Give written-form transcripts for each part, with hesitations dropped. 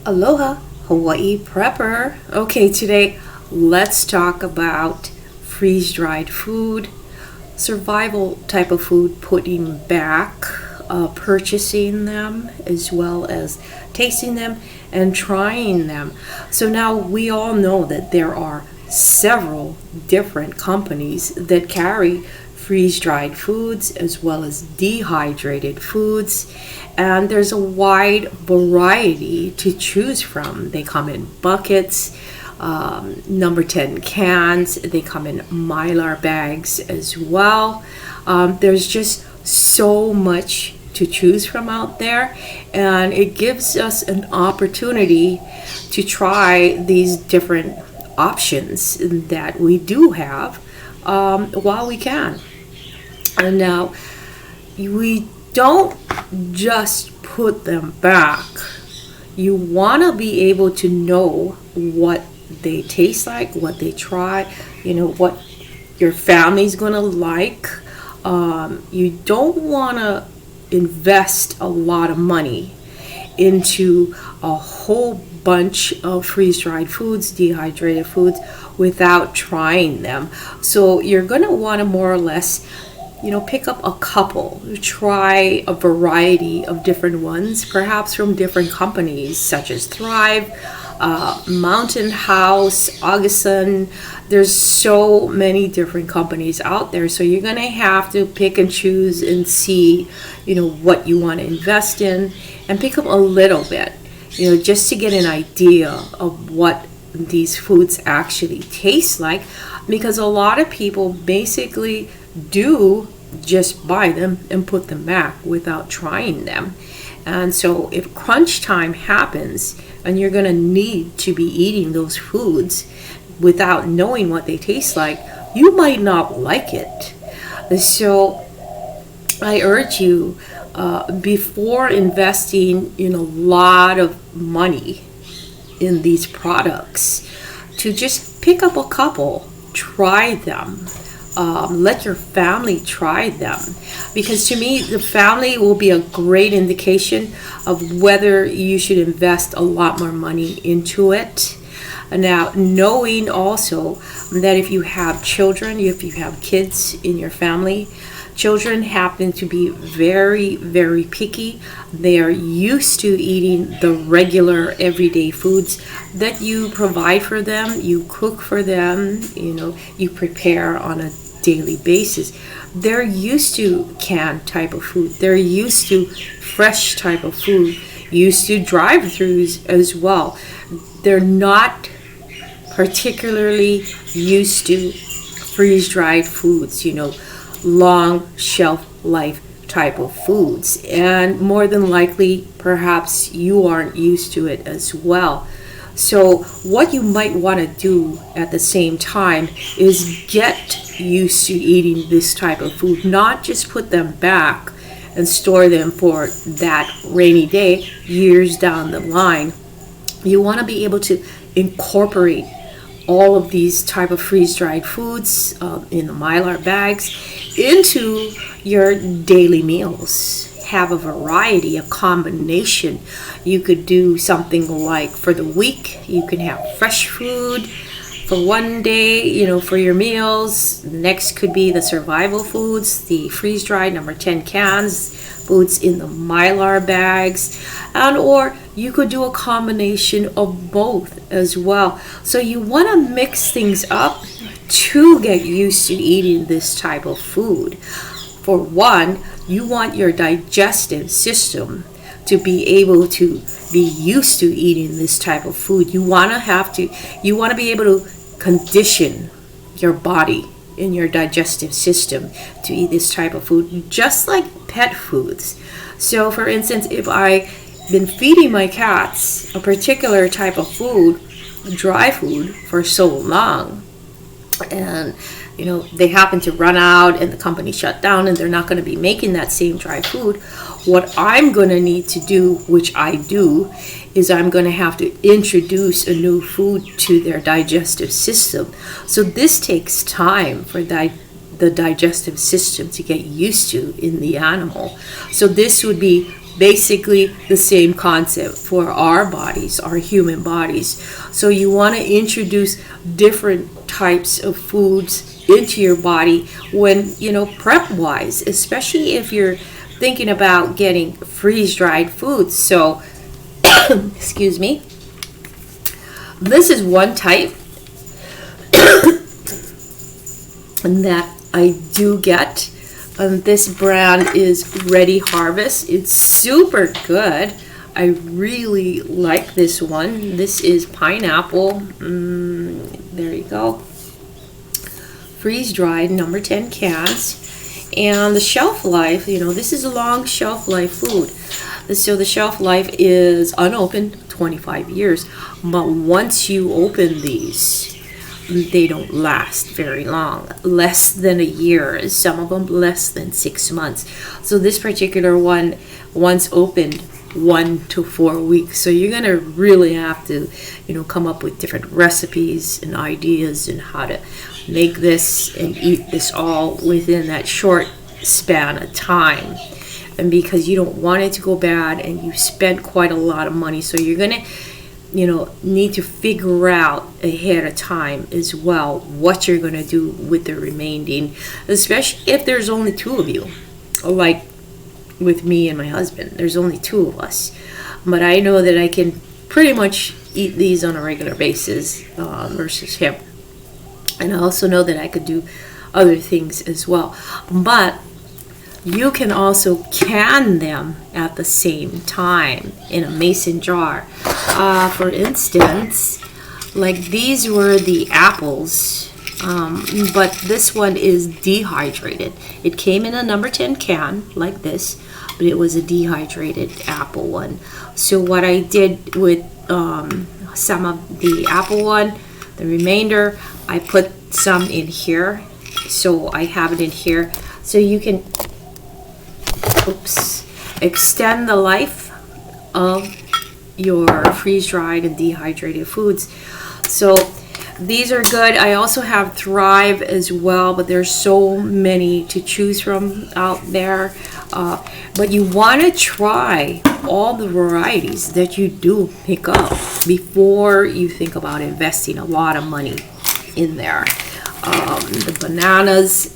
Aloha, Hawaii Prepper. Okay, today let's talk about freeze-dried food, survival type of food, putting back, purchasing them, as well as tasting them and trying them. So now we all know that there are several different companies that carry freeze-dried foods as well as dehydrated foods, and there's a wide variety to choose from. They come in buckets, number 10 cans, they come in mylar bags as well. There's just so much to choose from out there, and it gives us an opportunity to try these different options that we do have while we can. And now we don't just put them back. You want to be able to know what they taste like, what they try, what your family's going to like. You don't want to invest a lot of money into a whole bunch of freeze-dried foods, dehydrated foods, without trying them. So you're going to want to more or less pick up a couple, try a variety of different ones, perhaps from different companies such as Thrive, Mountain House, Augustin. There's so many different companies out there, so you're gonna have to pick and choose and see, what you want to invest in, and pick up a little bit, just to get an idea of what these foods actually taste like, because a lot of people basically do just buy them and put them back without trying them. And so if crunch time happens and you're going to need to be eating those foods without knowing what they taste like, you might not like it. So I urge you, before investing in a lot of money in these products, to just pick up a couple, try them. Let your family try them, because to me the family will be a great indication of whether you should invest a lot more money into it. Now, knowing also that if you have children, if you have kids in your family, children happen to be very, very picky. They are used to eating the regular everyday foods that you provide for them, you cook for them, you prepare on a daily basis. They're used to canned type of food. They're used to fresh type of food, used to drive-thrus as well. They're not particularly used to freeze-dried foods, long shelf life type of foods. And more than likely, perhaps you aren't used to it as well. So what you might want to do at the same time is get used to eating this type of food, not just put them back and store them for that rainy day years down the line. You want to be able to incorporate all of these type of freeze-dried foods in the mylar bags into your daily meals. Have a variety, a combination. You could do something like for the week, you can have fresh food for one day, for your meals. Next could be the survival foods, the freeze-dried number 10 cans, foods in the mylar bags, and or you could do a combination of both as well. So you want to mix things up to get used to eating this type of food. For one, you want your digestive system to be able to be used to eating this type of food. You want to be able to condition your body and your digestive system to eat this type of food, just like pet foods. So for instance, if I've been feeding my cats a particular type of food, dry food, for so long, and they happen to run out and the company shut down and they're not going to be making that same dry food, what I'm going to need to do, which I do, is I'm going to have to introduce a new food to their digestive system. So this takes time for the digestive system to get used to in the animal. So this would be basically the same concept for our bodies, our human bodies. So you want to introduce different types of foods into your body when, prep wise, especially if you're thinking about getting freeze dried foods. So, excuse me. This is one type that I do get. This brand is Ready Harvest. It's super good. I really like this one. This is pineapple. There you go. Freeze dried, number 10 cans. And the shelf life, this is a long shelf life food. So the shelf life is unopened, 25 years. But once you open these, they don't last very long, less than a year, some of them less than 6 months. So this particular one, once opened, 1 to 4 weeks. So you're gonna really have to, come up with different recipes and ideas and how to make this and eat this all within that short span of time. And because you don't want it to go bad and you spent quite a lot of money, so you're gonna need to figure out ahead of time as well what you're going to do with the remaining, especially if there's only 2 of you, like with me and my husband. There's only 2 of us, but I know that I can pretty much eat these on a regular basis versus him. And I also know that I could do other things as well, but you can also can them at the same time in a mason jar. For instance, like these were the apples, but this one is dehydrated. It came in a number 10 can like this, but it was a dehydrated apple one. So what I did with some of the apple one, the remainder, I put some in here. So I have it in here. So you can extend the life of your freeze-dried and dehydrated foods. So these are good. I also have Thrive as well, but there's so many to choose from out there. But you want to try all the varieties that you do pick up before you think about investing a lot of money in there. The bananas,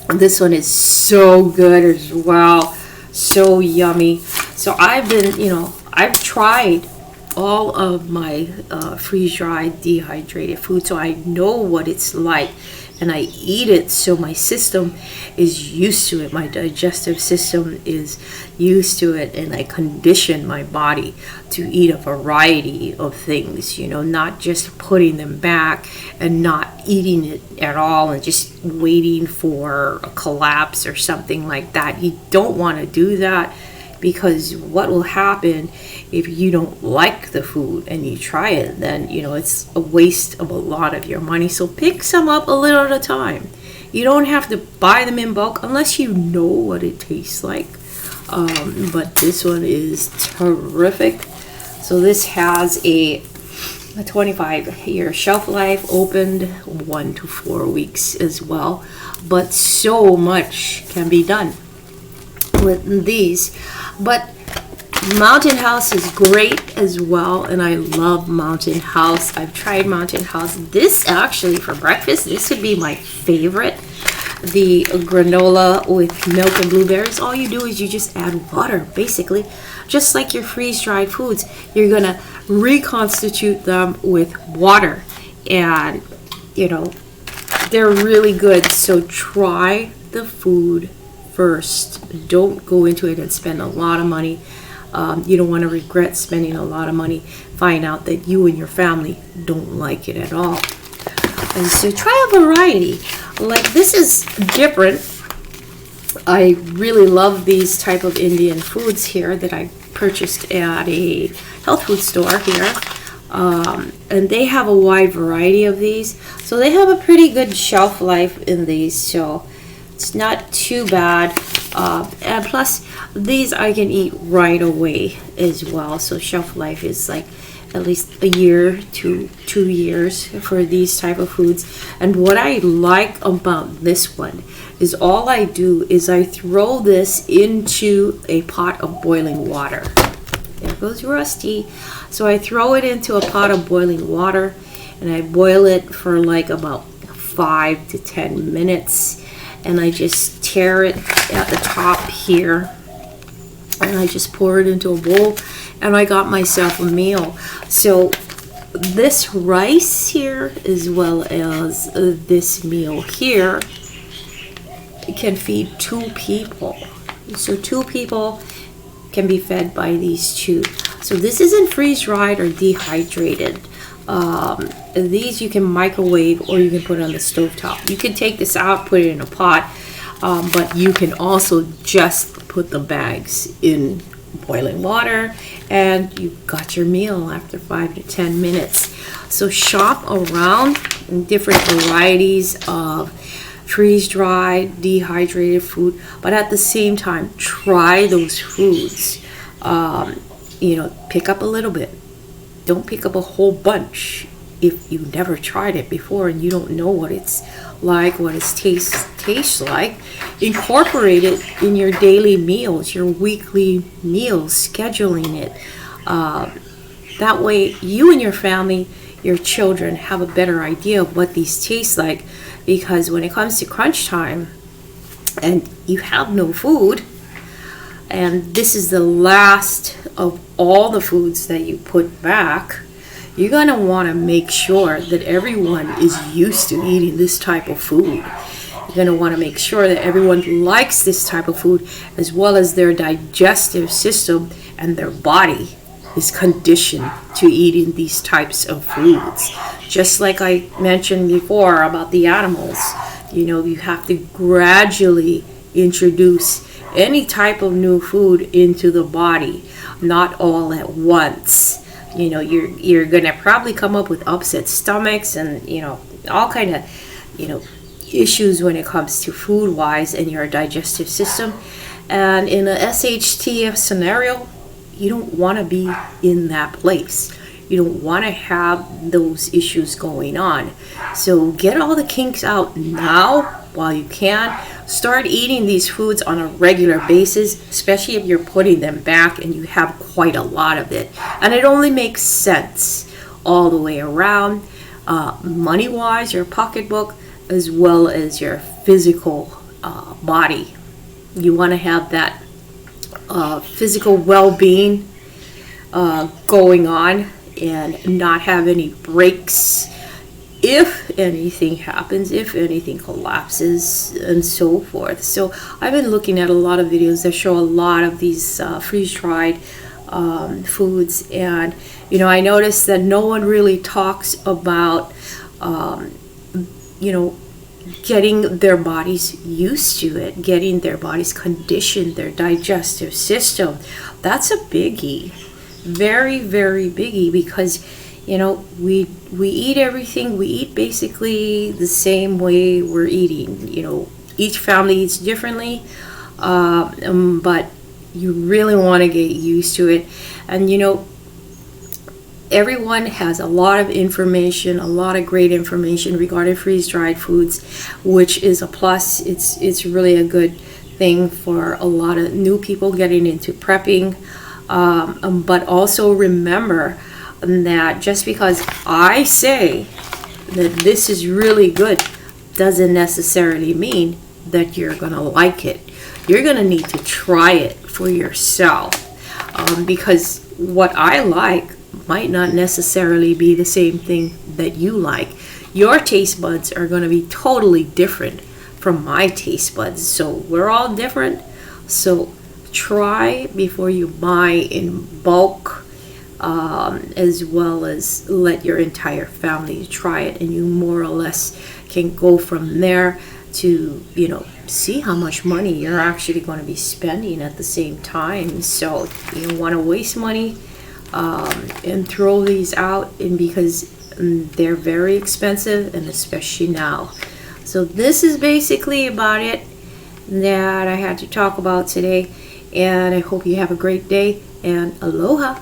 this one is so good as well, so yummy. So I've been, I've tried all of my freeze-dried dehydrated food, so I know what it's like, and I eat it so my system is used to it. My digestive system is used to it, and I condition my body to eat a variety of things, not just putting them back and not eating it at all and just waiting for a collapse or something like that. You don't want to do that, because what will happen if you don't like the food and you try it, then it's a waste of a lot of your money. So pick some up a little at a time. You don't have to buy them in bulk unless you know what it tastes like. But this one is terrific. So this has a 25-year shelf life, opened 1 to 4 weeks as well. But so much can be done with these. But Mountain House is great as well, and I love Mountain House. I've tried Mountain House. This actually for breakfast, this would be my favorite. The granola with milk and blueberries. All you do is you just add water, basically, just like your freeze-dried foods. You're gonna reconstitute them with water, and they're really good. So try the food first. Don't go into it and spend a lot of money. You don't want to regret spending a lot of money, find out that you and your family don't like it at all. And so try a variety. Like this is different. I really love these type of Indian foods here that I purchased at a health food store here. And they have a wide variety of these. So they have a pretty good shelf life in these. So it's not too bad. And plus, these I can eat right away as well. So shelf life is like at least a year to 2 years for these type of foods. And what I like about this one is all I do is I throw this into a pot of boiling water. There goes Rusty. So I throw it into a pot of boiling water and I boil it for like about 5 to 10 minutes, and I just tear it at the top here and I just pour it into a bowl, and I got myself a meal. So this rice here, as well as this meal here, can feed 2 people. So 2 people can be fed by these 2. So this isn't freeze-dried or dehydrated. These you can microwave or you can put on the stovetop. You can take this out, put it in a pot, but you can also just put the bags in boiling water and you got your meal after 5 to 10 minutes. So shop around in different varieties of freeze-dried, dehydrated food, but at the same time, try those foods. Pick up a little bit. Don't pick up a whole bunch if you never tried it before and you don't know what it's like, what it tastes like. Incorporate it in your daily meals, your weekly meals, scheduling it. That way you and your family, your children have a better idea of what these taste like, because when it comes to crunch time and you have no food, and this is the last of all the foods that you put back, you're going to want to make sure that everyone is used to eating this type of food. You're going to want to make sure that everyone likes this type of food, as well as their digestive system and their body is conditioned to eating these types of foods. Just like I mentioned before about the animals, you have to gradually introduce any type of new food into the body, not all at once. You're gonna probably come up with upset stomachs and all kind of issues when it comes to food wise and your digestive system. And in a SHTF scenario, you don't want to be in that place. You don't want to have those issues going on. So get all the kinks out now while you can. Start eating these foods on a regular basis, especially if you're putting them back and you have quite a lot of it. And it only makes sense all the way around, money-wise, your pocketbook, as well as your physical body. You want to have that physical well-being going on and not have any breaks if anything happens, if anything collapses, and so forth. So I've been looking at a lot of videos that show a lot of these freeze-dried foods, and I noticed that no one really talks about getting their bodies used to it, getting their bodies conditioned, their digestive system. That's a biggie, very, very biggie, because we eat everything. We eat basically the same way we're eating. Each family eats differently, but you really want to get used to it. And everyone has a lot of information, a lot of great information regarding freeze-dried foods, which is a plus. It's really a good thing for a lot of new people getting into prepping. But also remember that just because I say that this is really good doesn't necessarily mean that you're gonna like it. You're gonna need to try it for yourself, because what I like might not necessarily be the same thing that you like. Your taste buds are going to be totally different from my taste buds, so we're all different. So try before you buy in bulk, as well as let your entire family try it, and you more or less can go from there to see how much money you're actually going to be spending at the same time. So you don't want to waste money and throw these out, and because they're very expensive, and especially now. So this is basically about it that I had to talk about today, and I hope you have a great day, and aloha.